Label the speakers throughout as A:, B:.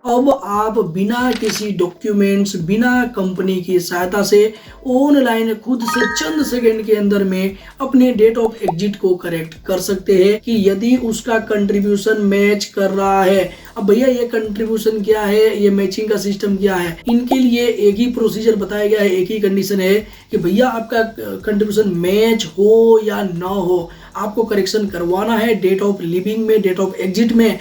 A: अब आप बिना किसी डॉक्यूमेंट्स, बिना कंपनी की सहायता से ऑनलाइन खुद से चंद सेकंड के अंदर में अपने डेट ऑफ एग्जिट को करेक्ट कर सकते हैं कि यदि उसका कंट्रीब्यूशन मैच कर रहा है। अब भैया ये कंट्रीब्यूशन क्या है, ये मैचिंग का सिस्टम क्या है, इनके लिए एक ही प्रोसीजर बताया गया है, एक ही कंडीशन है कि भैया आपका कंट्रीब्यूशन मैच हो या ना हो, आपको करेक्शन करवाना है डेट ऑफ लिविंग में, डेट ऑफ एग्जिट में।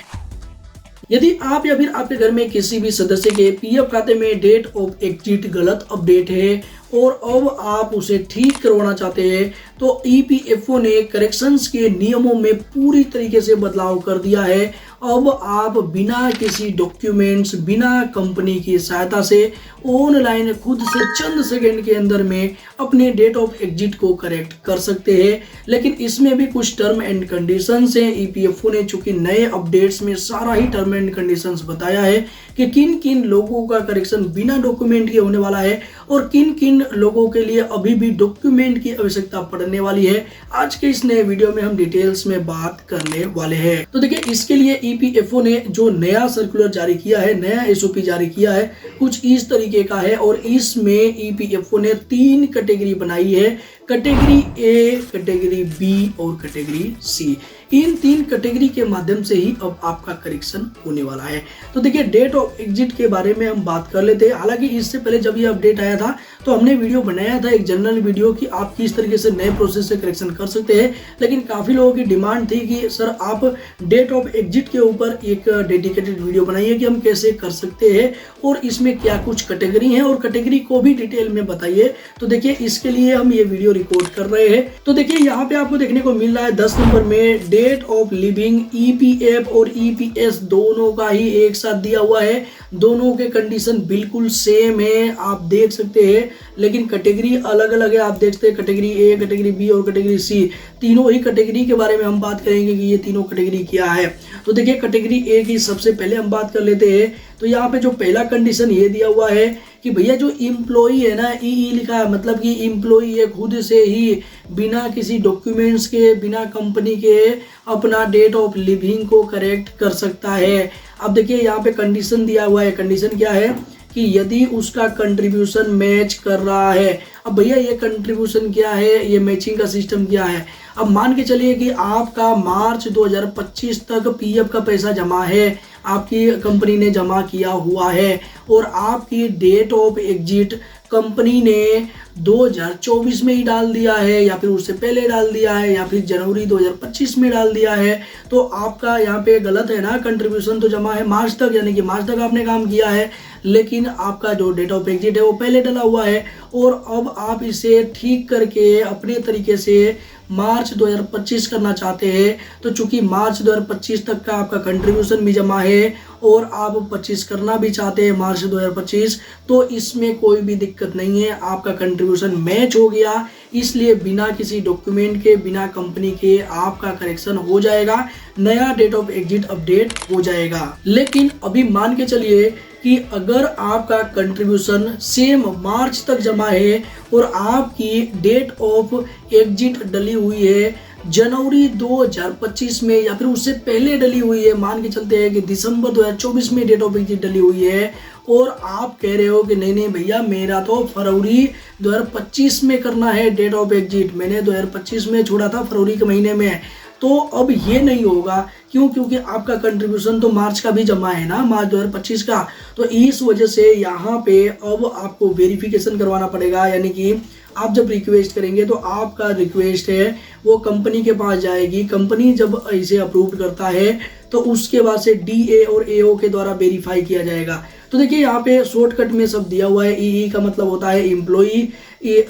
A: यदि आप या फिर आपके घर में किसी भी सदस्य के पीएफ खाते में डेट ऑफ एग्जिट गलत अपडेट है और अब आप उसे ठीक करवाना चाहते हैं, तो ईपीएफओ ने करेक्शंस के नियमों में पूरी तरीके से बदलाव कर दिया है। अब आप बिना किसी डॉक्यूमेंट्स, बिना कंपनी की सहायता से ऑनलाइन खुद से चंद सेकंड के अंदर में अपने डेट ऑफ एग्जिट को करेक्ट कर सकते हैं। लेकिन इसमें भी कुछ टर्म एंड कंडीशंस हैं। ईपीएफओ ने चूंकि नए अपडेट्स में सारा ही टर्म एंड कंडीशंस बताया है कि किन किन लोगों का करेक्शन बिना डॉक्यूमेंट के होने वाला है और किन किन लोगों के लिए अभी भी डॉक्यूमेंट की आवश्यकता पड़ने वाली है। आज के इस नए वीडियो में हम डिटेल्स में बात करने वाले हैं। तो देखिए, इसके लिए ईपीएफओ ने जो नया सर्कुलर जारी किया है, नया एसओपी जारी किया है, कुछ इस तरीके का है और इसमें ईपीएफओ ने 3 कैटेगरी बनाई है, कैटेगरी ए, कैटेगरी बी और कैटेगरी सी। इन 3 कैटेगरी के माध्यम से ही अब आपका करेक्शन होने वाला है। तो देखिए, डेट ऑफ एग्जिट के बारे में हम बात कर लेते हैं। हालांकि इससे पहले जब ये अपडेट आया था तो हमने वीडियो बनाया था, एक जनरल वीडियो, कि आप किस तरीके से नए प्रोसेस से करेक्शन कर सकते हैं। लेकिन काफी लोगों की डिमांड थी कि सर आप डेट ऑफ एग्जिट के ऊपर एक डेडिकेटेड वीडियो बनाइए कि हम कैसे कर सकते हैं और इसमें क्या कुछ कैटेगरी है और कैटेगरी को भी डिटेल में बताइए। तो देखिए, इसके लिए हम ये वीडियो रिकॉर्ड कर रहे हैं। तो देखिए, यहाँ पे आपको देखने को मिल रहा है 10 नंबर में डेट ऑफ लिविंग ईपीएफ और ईपीएस दोनों का ही एक साथ दिया हुआ है। दोनों के कंडीशन बिल्कुल सेम है, आप देख सकते हैं, लेकिन कैटेगरी अलग अलग है। आप देखते हैं कैटेगरी ए, कैटेगरी बी और कैटेगरी सी, तीनों ही कैटेगरी के बारे में हम बात करेंगे कि ये तीनों कैटेगरी क्या है। तो देखिए, कैटेगरी ए की सबसे पहले हम बात कर लेते हैं। तो यहाँ पे जो पहला कंडीशन ये दिया हुआ है कि भैया जो इम्प्लॉई है ना, ई लिखा है, मतलब कि इम्प्लॉई ये खुद से ही बिना किसी डॉक्यूमेंट्स के, बिना कंपनी के अपना डेट ऑफ लिविंग को करेक्ट कर सकता है। अब देखिए, यहाँ पे कंडीशन दिया हुआ है। कंडीशन क्या है कि यदि उसका कंट्रीब्यूशन मैच कर रहा है। अब भैया ये कंट्रीब्यूशन क्या है, ये मैचिंग का सिस्टम क्या है। अब मान के चलिए कि आपका मार्च 2025 तक पीएफ का पैसा जमा है, आपकी कंपनी ने जमा किया हुआ है और आपकी डेट ऑफ एग्जिट कंपनी ने 2024 में ही डाल दिया है या फिर उससे पहले डाल दिया है या फिर जनवरी 2025 में डाल दिया है। तो आपका यहाँ पे गलत है ना, कंट्रीब्यूशन तो जमा है मार्च तक, यानी कि मार्च तक आपने काम किया है, लेकिन आपका जो डेट ऑफ एग्जिट है वो पहले डला हुआ है और अब आप इसे ठीक करके अपने तरीके से मार्च 2025 करना चाहते हैं। तो चूंकि मार्च 2025 तक का आपका कंट्रीब्यूशन भी जमा है और आप 25 करना भी चाहते हैं मार्च 2025, तो इसमें कोई भी दिक्कत नहीं है, आपका कंट्रीब्यूशन मैच हो गया। इसलिए बिना किसी डॉक्यूमेंट के, बिना कंपनी के आपका करेक्शन हो जाएगा, नया डेट ऑफ एग्जिट अपडेट हो जाएगा। लेकिन अभी मान के चलिए कि अगर आपका कंट्रीब्यूशन सेम मार्च तक जमा है और आपकी डेट ऑफ एग्जिट डली हुई है जनवरी 2025 में या फिर उससे पहले डली हुई है, मान के चलते हैं कि दिसंबर 2024 में डेट ऑफ एग्जिट डली हुई है और आप कह रहे हो कि नहीं नहीं भैया मेरा तो फरवरी 2025 में करना है डेट ऑफ एग्जिट, मैंने 2025 में छोड़ा था फरवरी के महीने में, तो अब ये नहीं होगा। क्यों? क्योंकि आपका कंट्रीब्यूशन तो मार्च का भी जमा है ना, मार्च 2025 का। तो इस वजह से यहाँ पे अब आपको वेरिफिकेशन करवाना पड़ेगा, यानी कि आप जब रिक्वेस्ट करेंगे तो आपका रिक्वेस्ट है वो कंपनी के पास जाएगी। कंपनी जब इसे अप्रूव करता है तो उसके बाद से डीए और एओ के द्वारा वेरीफाई किया जाएगा। तो देखिए, यहाँ पे शॉर्टकट में सब दिया हुआ है। ई का मतलब होता है एम्प्लॉई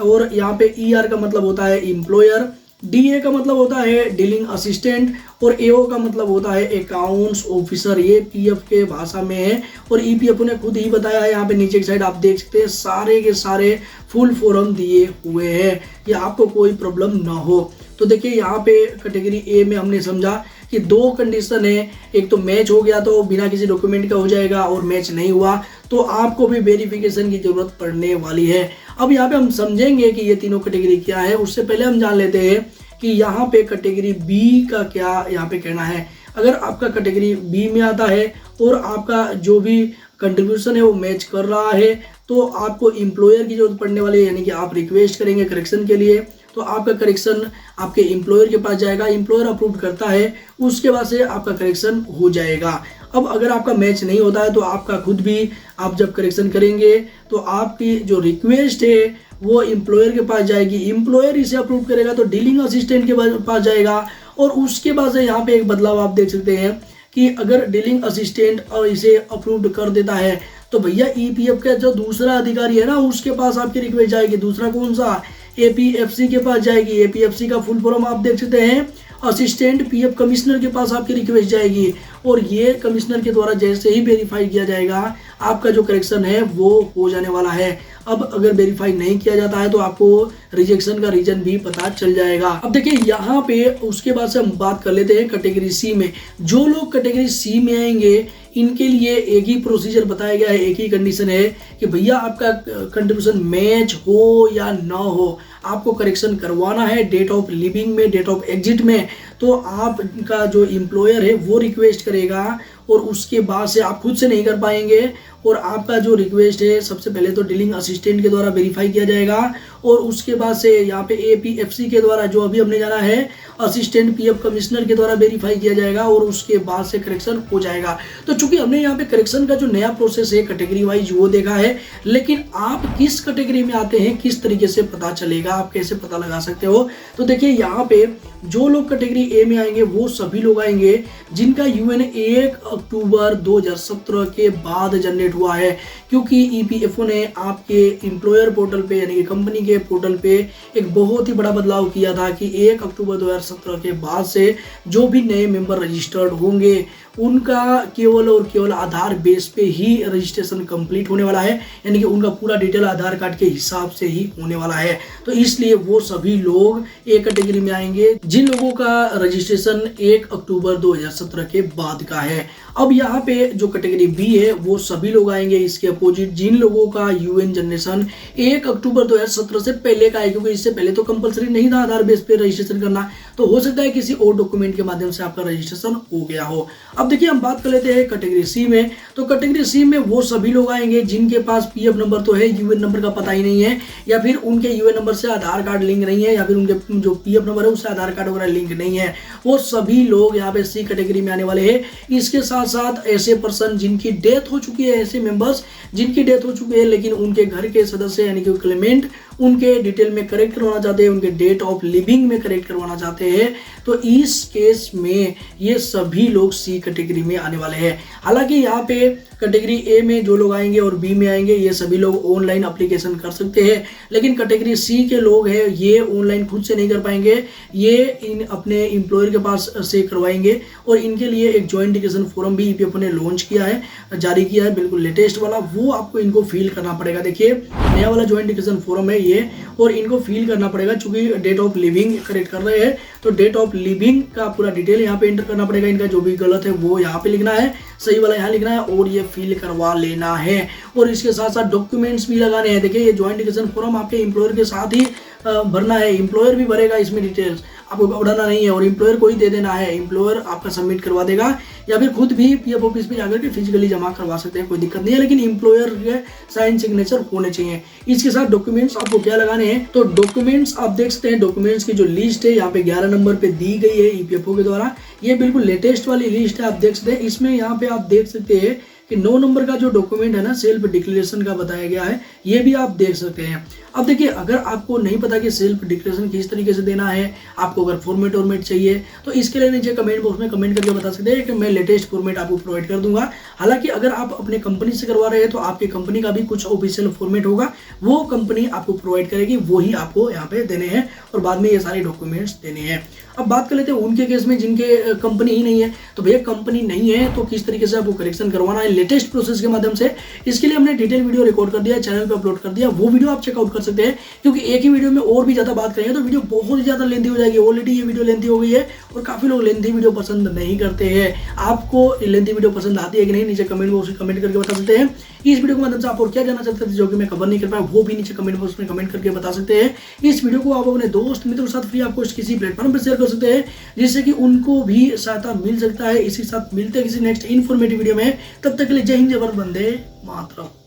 A: और यहाँ पे ईआर का मतलब होता है एम्प्लॉयर, डीए का मतलब होता है डीलिंग असिस्टेंट और एओ का मतलब होता है अकाउंट्स ऑफिसर। ये पीएफ के भाषा में है और ईपीएफ ने खुद ही बताया है। यहाँ पे नीचे की साइड आप देख सकते हैं सारे के सारे फुल फॉर्म दिए हुए हैं, ये आपको कोई प्रॉब्लम ना हो। तो देखिए, यहाँ पे कैटेगरी ए में हमने समझा कि 2 कंडीशन है, एक तो मैच हो गया तो बिना किसी डॉक्यूमेंट का हो जाएगा और मैच नहीं हुआ तो आपको भी वेरिफिकेशन की जरूरत पड़ने वाली है। अब यहाँ पे हम समझेंगे कि ये तीनों कैटेगरी क्या है। उससे पहले हम जान लेते हैं कि यहाँ पे कैटेगरी बी का क्या यहाँ पे कहना है। अगर आपका कैटेगरी बी में आता है और आपका जो भी कंट्रीब्यूशन है वो मैच कर रहा है, तो आपको एम्प्लॉयर की जरूरत पड़ने वाली है, यानी कि आप रिक्वेस्ट करेंगे करेक्शन के लिए, तो आपका करेक्शन आपके एम्प्लॉयर के पास जाएगा, एम्प्लॉयर अप्रूव करता है, उसके बाद से आपका करेक्शन हो जाएगा। अब अगर आपका मैच नहीं होता है तो आपका खुद भी आप जब करेक्शन करेंगे तो आपकी जो रिक्वेस्ट है वो एम्प्लॉयर के पास जाएगी, एम्प्लॉयर इसे अप्रूव करेगा तो डीलिंग असिस्टेंट के पास जाएगा, और उसके बाद से यहाँ पे एक बदलाव आप देख सकते हैं कि अगर डीलिंग असिस्टेंट इसे अप्रूव कर देता है तो भैया ईपीएफ का जो दूसरा अधिकारी है ना उसके पास आपकी रिक्वेस्ट जाएगी। दूसरा कौन सा? एपीएफसी के पास जाएगी। एपीएफसी का फुल फॉर्म आप देख सकते हैं, असिस्टेंट पीएफ कमिश्नर के पास आपकी रिक्वेस्ट जाएगी, और ये कमिश्नर के द्वारा जैसे ही वेरीफाई किया जाएगा आपका जो करेक्शन है वो हो जाने वाला है। अब अगर वेरीफाई नहीं किया जाता है तो आपको रिजेक्शन का रीजन भी पता चल जाएगा। अब देखिए यहाँ पे उसके बाद से हम बात कर लेते हैं कैटेगरी सी में। जो लोग कैटेगरी सी में आएंगे इनके लिए एक ही प्रोसीजर बताया गया है, एक ही कंडीशन है कि भैया आपका कंट्रीब्यूशन मैच हो या ना हो, आपको करेक्शन करवाना है डेट ऑफ लिविंग में, डेट ऑफ एग्जिट में, तो आपका जो एम्प्लॉयर है वो रिक्वेस्ट करेगा, और उसके बाद से आप खुद से नहीं कर पाएंगे, और आपका जो रिक्वेस्ट है सबसे पहले तो डीलिंग असिस्टेंट के द्वारा वेरीफाई किया जाएगा, और उसके बाद से यहाँ पे एपीएफसी के द्वारा जो अभी हमने जाना है असिस्टेंट पीएफ कमिश्नर के द्वारा वेरीफाई किया जाएगा, और उसके बाद से करेक्शन हो जाएगा। तो चूंकि हमने यहाँ पे करेक्शन का जो नया प्रोसेस है कैटेगरी वाइज वो देखा है, लेकिन आप किस कैटेगरी में आते हैं किस तरीके से पता चलेगा, आप कैसे पता लगा सकते हो? तो देखिए यहाँ पे जो लोग कैटेगरी ए में आएंगे वो सभी लोग आएंगे जिनका यूएन 1 अक्टूबर 2017 के बाद जनरेट हुआ है, क्योंकि ईपीएफओ ने आपके एम्प्लॉयर पोर्टल पे यानी कि कंपनी के पोर्टल पे एक बहुत ही बड़ा बदलाव किया था कि 1 अक्टूबर 2017 के बाद से जो भी नए मेंबर रजिस्टर्ड होंगे उनका केवल और केवल आधार बेस पे ही रजिस्ट्रेशन कंप्लीट होने वाला है, यानी कि उनका पूरा डिटेल आधार कार्ड के हिसाब से ही होने वाला है। तो इसलिए वो सभी लोग एक कैटेगरी में आएंगे जिन लोगों का रजिस्ट्रेशन 1 अक्टूबर 2017 के बाद का है। अब यहाँ पे जो कैटेगरी बी है वो सभी लोग आएंगे इसके अपोजिट जिन लोगों का यूएन जनरेशन 1 अक्टूबर 2017 से पहले का है, क्योंकि इससे पहले तो कंपलसरी नहीं था आधार बेस पे रजिस्ट्रेशन करना, तो हो सकता है किसी और डॉक्यूमेंट के माध्यम से आपका रजिस्ट्रेशन हो गया हो। अब देखिए हम बात कर लेते हैं कैटेगरी सी में। तो कैटेगरी सी में वो सभी लोग आएंगे जिनके पास पीएफ नंबर तो है, यूएन नंबर का पता ही नहीं है, या फिर उनके यूएन नंबर से आधार कार्ड लिंक नहीं है, या फिर उनके जो पीएफ नंबर है उससे आधार कार्ड वगैरह लिंक नहीं है, वो सभी लोग यहाँ पे सी कैटेगरी में आने वाले हैं। इसके साथ साथ ऐसे पर्सन जिनकी डेथ हो चुकी है, ऐसे मेंबर्स जिनकी डेथ हो चुकी है लेकिन उनके घर के सदस्य यानी कि क्लेमेंट उनके डिटेल में करेक्ट करवाना चाहते हैं, उनके डेट ऑफ लिविंग में करेक्ट करवाना चाहते हैं, तो इस केस में ये सभी लोग सी कैटेगरी में आने वाले हैं। हालांकि यहाँ पे कैटेगरी ए में जो लोग आएंगे और बी में आएंगे ये सभी लोग ऑनलाइन एप्लीकेशन कर सकते हैं, लेकिन कैटेगरी सी के लोग हैं ये ऑनलाइन खुद से नहीं कर पाएंगे, ये इन अपने एम्प्लॉयर के पास से करवाएंगे, और इनके लिए एक जॉइंट डिक्लेरेशन फॉर्म भी ईपीएफओ ने लॉन्च किया है, जारी किया है, बिल्कुल लेटेस्ट वाला, वो आपको इनको फिल करना पड़ेगा। देखिए नया वाला जॉइंट डिक्लेरेशन फॉर्म है ये, और इनको फिल करना पड़ेगा चूंकि डेट ऑफ लिविंग करेक्ट कर रहे हैं, तो डेट ऑफ लिविंग का पूरा डिटेल यहाँ पे एंटर करना पड़ेगा, इनका जो भी गलत है वो यहाँ पे लिखना है, सही वाला यहाँ लिखना है, और ये फिल करवा लेना है, और इसके साथ साथ डॉक्यूमेंट्स भी लगाने हैं। देखिए ये जॉइंट डिक्लेरेशन फॉर्म आपके एम्प्लॉयर के साथ ही भरना है, एम्प्लॉयर भी भरेगा इसमें डिटेल्स, आपको घबराना नहीं है, और एम्प्लॉयर को ही दे देना है, एम्प्लॉयर आपका सबमिट करवा देगा, या फिर खुद भी पीएफ ऑफिस में जाकर के फिजिकली जमा करवा सकते हैं, कोई दिक्कत नहीं है, लेकिन एम्प्लॉयर के साइन सिग्नेचर होने चाहिए। इसके साथ डॉक्यूमेंट्स आपको क्या लगाने हैं, तो डॉक्यूमेंट्स आप देख सकते हैं, डॉक्यूमेंट्स की जो लिस्ट है यहाँ पे 11 नंबर पे दी गई है ईपीएफओ के द्वारा, ये बिल्कुल लेटेस्ट वाली लिस्ट है, आप देख सकते हैं। इसमें यहाँ पे आप देख सकते हैं कि 9 नंबर का जो डॉक्यूमेंट है ना सेल्फ डिक्लेरेशन का बताया गया है, ये भी आप देख सकते हैं। अब देखिए अगर आपको नहीं पता कि सेल्फ डिक्लेरेशन किस तरीके से देना है, आपको अगर फॉर्मेट चाहिए तो इसके लिए नीचे कमेंट बॉक्स में कमेंट करके बता सकते हैं कि मैं लेटेस्ट फॉर्मेट आपको प्रोवाइड कर दूंगा। हालांकि अगर आप अपने कंपनी से करवा रहे हैं तो आपकी कंपनी का भी कुछ ऑफिशियल फॉर्मेट होगा, वो कंपनी आपको प्रोवाइड करेगी, वो ही आपको यहाँ पे देने हैं, और बाद में ये सारे डॉक्यूमेंट्स देने हैं। अब बात कर लेते हैं उनके केस में जिनके कंपनी ही नहीं है, तो भैया कंपनी नहीं है तो किस तरीके से आपको करेक्शन करवाना है लेटेस्ट प्रोसेस के माध्यम से, इसके लिए हमने डिटेल वीडियो रिकॉर्ड कर दिया, चैनल पे अपलोड कर दिया, वो वीडियो आप चेकआउट कर सकते हैं, क्योंकि एक ही वीडियो में और भी ज्यादा बात करेंगे तो वीडियो बहुत ही ज्यादा लेंथी हो जाएगी। ऑलरेडी ये वीडियो लेंथी हो गई है और काफी लोग लेंथी वीडियो पसंद नहीं करते हैं। आपको लेंथी वीडियो पसंद आती है कि नहीं, नीचे कमेंट बॉक्स में कमेंट करके बता सकते हैं। इस वीडियो के माध्यम से आप और क्या जानना चाहते थे जो कि मैं कवर नहीं कर पाया, वो भी नीचे कमेंट बॉक्स में कमेंट करके बता सकते हैं। इस वीडियो को आप अपने दोस्त मित्रों के साथ फ्री ऑफ कॉस्ट किसी प्लेटफॉर्म पर शेयर कर सकते हैं, जिससे कि उनको भी सहायता मिल सकता है। इसी के साथ मिलते हैं किसी नेक्स्ट इन्फॉर्मेटिव वीडियो में, तब तक के लिए जय हिंद, जय भारत, वंदे मातरम।